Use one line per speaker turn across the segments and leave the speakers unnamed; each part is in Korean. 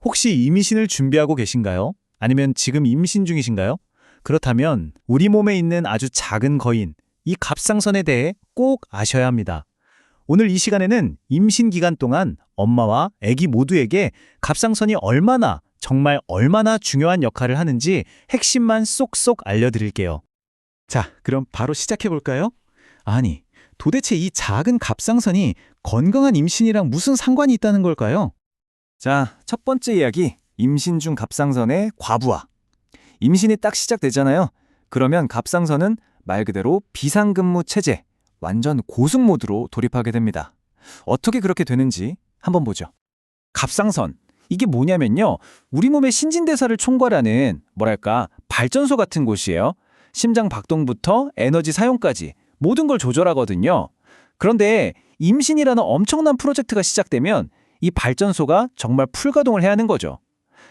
혹시 임신을 준비하고 계신가요? 아니면 지금 임신 중이신가요? 그렇다면 우리 몸에 있는 아주 작은 거인, 이 갑상선에 대해 꼭 아셔야 합니다. 오늘 이 시간에는 임신 기간 동안 엄마와 아기 모두에게 갑상선이 정말 얼마나 중요한 역할을 하는지 핵심만 쏙쏙 알려드릴게요.
자, 그럼 바로 시작해 볼까요? 아니, 도대체 이 작은 갑상선이 건강한 임신이랑 무슨 상관이 있다는 걸까요?
자, 첫 번째 이야기, 임신 중 갑상선의 과부하. 임신이 딱 시작되잖아요. 그러면 갑상선은 말 그대로 비상근무 체제, 완전 고속 모드로 돌입하게 됩니다. 어떻게 그렇게 되는지 한번 보죠. 갑상선, 이게 뭐냐면요. 우리 몸의 신진대사를 총괄하는 발전소 같은 곳이에요. 심장 박동부터 에너지 사용까지 모든 걸 조절하거든요. 그런데 임신이라는 엄청난 프로젝트가 시작되면 이 발전소가 정말 풀가동을 해야 하는 거죠.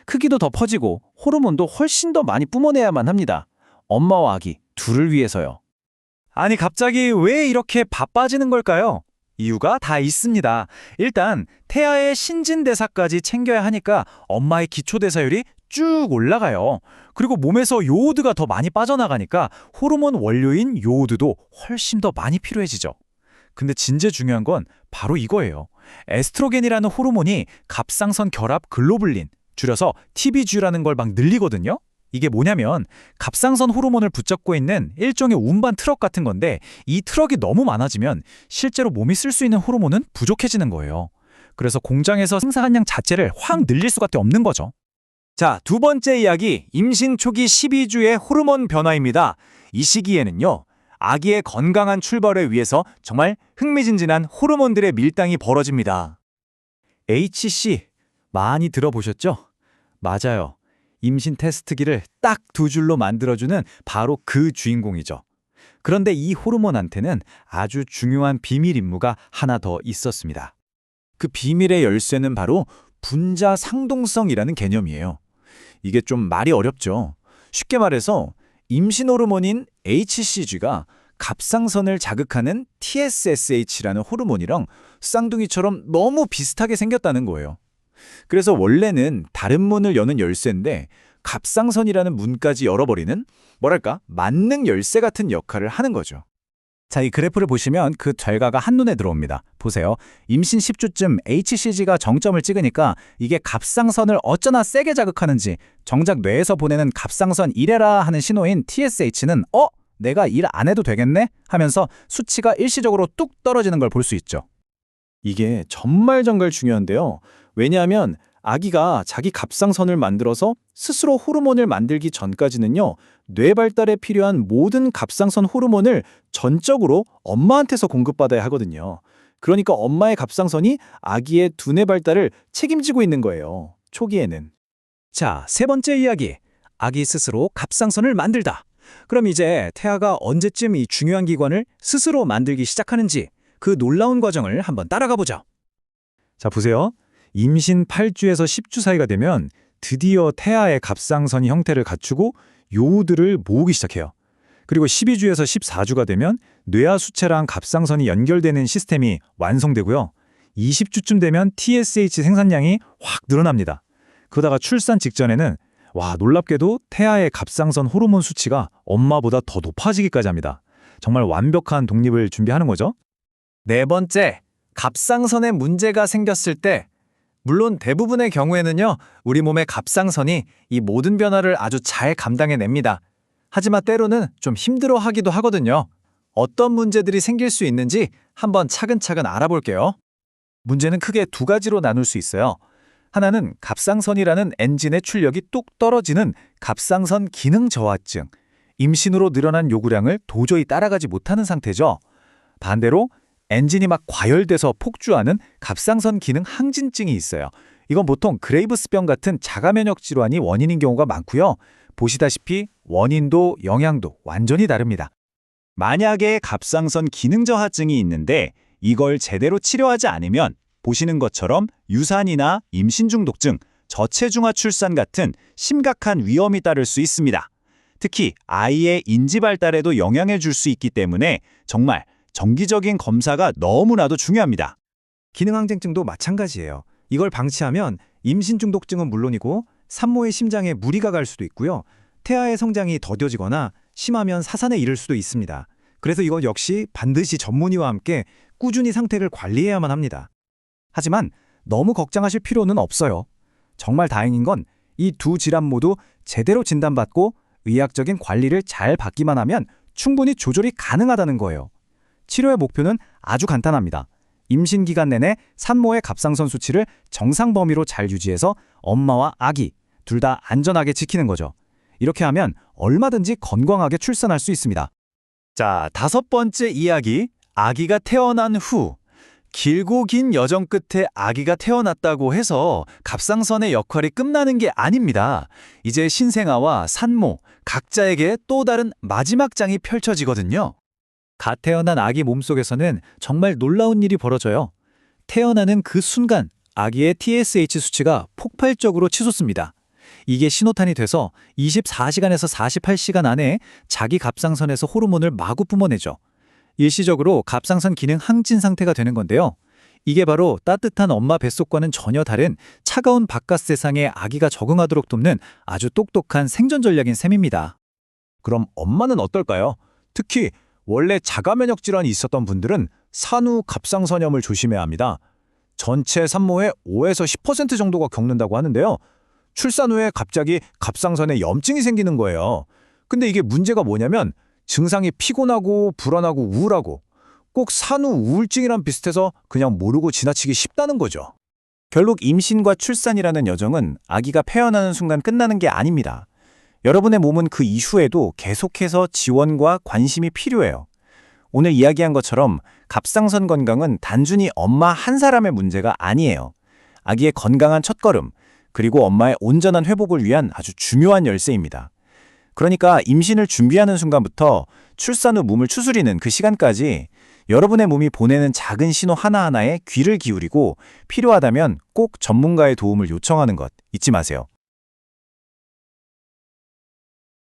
크기도 더 퍼지고 호르몬도 훨씬 더 많이 뿜어내야만 합니다. 엄마와 아기 둘을 위해서요.
아니, 갑자기 왜 이렇게 바빠지는 걸까요? 이유가 다 있습니다. 일단 태아의 신진대사까지 챙겨야 하니까 엄마의 기초대사율이 쭉 올라가요. 그리고 몸에서 요오드가 더 많이 빠져나가니까 호르몬 원료인 요오드도 훨씬 더 많이 필요해지죠. 근데 진짜 중요한 건 바로 이거예요. 에스트로겐이라는 호르몬이 갑상선 결합 글로불린, 줄여서 TBG라는 걸 막 늘리거든요. 이게 뭐냐면 갑상선 호르몬을 붙잡고 있는 일종의 운반 트럭 같은 건데, 이 트럭이 너무 많아지면 실제로 몸이 쓸 수 있는 호르몬은 부족해지는 거예요. 그래서 공장에서 생산한 양 자체를 확 늘릴 수밖에 없는 거죠.
자, 두 번째 이야기, 임신 초기 12주의 호르몬 변화입니다. 이 시기에는요, 아기의 건강한 출발을 위해서 정말 흥미진진한 호르몬들의 밀당이 벌어집니다.
HC, 많이 들어보셨죠? 맞아요. 임신 테스트기를 딱 두 줄로 만들어주는 바로 그 주인공이죠. 그런데 이 호르몬한테는 아주 중요한 비밀 임무가 하나 더 있었습니다. 그 비밀의 열쇠는 바로 분자 상동성이라는 개념이에요. 이게 좀 말이 어렵죠. 쉽게 말해서 임신 호르몬인 HCG가 갑상선을 자극하는 TSSH라는 호르몬이랑 쌍둥이처럼 너무 비슷하게 생겼다는 거예요. 그래서 원래는 다른 문을 여는 열쇠인데 갑상선이라는 문까지 열어버리는 만능 열쇠 같은 역할을 하는 거죠. 자, 이 그래프를 보시면 그 결과가 한눈에 들어옵니다. 보세요. 임신 10주쯤 HCG가 정점을 찍으니까 이게 갑상선을 어쩌나 세게 자극하는지 정작 뇌에서 보내는 갑상선 일해라 하는 신호인 TSH는 내가 일 안 해도 되겠네? 하면서 수치가 일시적으로 뚝 떨어지는 걸 볼 수 있죠. 이게 정말 중요한데요. 왜냐하면 아기가 자기 갑상선을 만들어서 스스로 호르몬을 만들기 전까지는요, 뇌 발달에 필요한 모든 갑상선 호르몬을 전적으로 엄마한테서 공급받아야 하거든요. 그러니까 엄마의 갑상선이 아기의 두뇌 발달을 책임지고 있는 거예요, 초기에는. 자, 세 번째 이야기. 아기 스스로 갑상선을 만들다. 그럼 이제 태아가 언제쯤 이 중요한 기관을 스스로 만들기 시작하는지 그 놀라운 과정을 한번 따라가 보죠. 자, 보세요. 임신 8주에서 10주 사이가 되면 드디어 태아의 갑상선이 형태를 갖추고 요오드를 모으기 시작해요. 그리고 12주에서 14주가 되면 뇌하 수체랑 갑상선이 연결되는 시스템이 완성되고요. 20주쯤 되면 TSH 생산량이 확 늘어납니다. 그러다가 출산 직전에는 놀랍게도 태아의 갑상선 호르몬 수치가 엄마보다 더 높아지기까지 합니다. 정말 완벽한 독립을 준비하는 거죠. 네 번째, 갑상선에 문제가 생겼을 때, 물론 대부분의 경우에는요, 우리 몸의 갑상선이 이 모든 변화를 아주 잘 감당해냅니다. 하지만 때로는 좀 힘들어하기도 하거든요. 어떤 문제들이 생길 수 있는지 한번 차근차근 알아볼게요. 문제는 크게 두 가지로 나눌 수 있어요. 하나는 갑상선이라는 엔진의 출력이 뚝 떨어지는 갑상선 기능 저하증, 임신으로 늘어난 요구량을 도저히 따라가지 못하는 상태죠. 반대로 엔진이 막 과열돼서 폭주하는 갑상선 기능 항진증이 있어요. 이건 보통 그레이브스병 같은 자가면역 질환이 원인인 경우가 많고요. 보시다시피 원인도 영향도 완전히 다릅니다. 만약에 갑상선 기능 저하증이 있는데 이걸 제대로 치료하지 않으면 보시는 것처럼 유산이나 임신 중독증, 저체중아 출산 같은 심각한 위험이 따를 수 있습니다. 특히 아이의 인지 발달에도 영향을 줄 수 있기 때문에 정말 정기적인 검사가 너무나도 중요합니다. 기능 항진증도 마찬가지예요. 이걸 방치하면
임신 중독증은 물론이고 산모의 심장에 무리가 갈 수도 있고요. 태아의 성장이 더뎌지거나 심하면 사산에 이를 수도 있습니다. 그래서 이것 역시 반드시 전문의와 함께 꾸준히 상태를 관리해야만 합니다. 하지만 너무 걱정하실 필요는 없어요. 정말 다행인 건 이 두 질환 모두 제대로 진단받고 의학적인 관리를 잘 받기만 하면 충분히 조절이 가능하다는 거예요. 치료의 목표는 아주 간단합니다. 임신 기간 내내 산모의 갑상선 수치를 정상 범위로 잘 유지해서 엄마와 아기 둘 다 안전하게 지키는 거죠. 이렇게 하면 얼마든지 건강하게 출산할 수 있습니다.
자, 5번째 이야기. 아기가 태어난 후. 길고 긴 여정 끝에 아기가 태어났다고 해서 갑상선의 역할이 끝나는 게 아닙니다. 이제 신생아와 산모, 각자에게 또 다른 마지막 장이 펼쳐지거든요. 갓 태어난 아기 몸속에서는 정말 놀라운 일이 벌어져요. 태어나는 그 순간 아기의 TSH 수치가 폭발적으로 치솟습니다. 이게 신호탄이 돼서 24시간에서 48시간 안에 자기 갑상선에서 호르몬을 마구 뿜어내죠. 일시적으로 갑상선 기능 항진 상태가 되는 건데요. 이게 바로 따뜻한 엄마 뱃속과는 전혀 다른 차가운 바깥 세상에 아기가 적응하도록 돕는 아주 똑똑한 생존 전략인 셈입니다.
그럼 엄마는 어떨까요? 특히 원래 자가 면역 질환이 있었던 분들은 산후 갑상선염을 조심해야 합니다. 전체 산모의 5에서 10% 정도가 겪는다고 하는데요. 출산 후에 갑자기 갑상선에 염증이 생기는 거예요. 근데 이게 문제가 뭐냐면 증상이 피곤하고 불안하고 우울하고 꼭 산후 우울증이랑 비슷해서 그냥 모르고 지나치기 쉽다는 거죠.
결국 임신과 출산이라는 여정은 아기가 태어나는 순간 끝나는 게 아닙니다. 여러분의 몸은 그 이후에도 계속해서 지원과 관심이 필요해요. 오늘 이야기한 것처럼 갑상선 건강은 단순히 엄마 한 사람의 문제가 아니에요. 아기의 건강한 첫걸음, 그리고 엄마의 온전한 회복을 위한 아주 중요한 열쇠입니다. 그러니까 임신을 준비하는 순간부터 출산 후 몸을 추스리는 그 시간까지 여러분의 몸이 보내는 작은 신호 하나하나에 귀를 기울이고 필요하다면 꼭 전문가의 도움을 요청하는 것 잊지 마세요.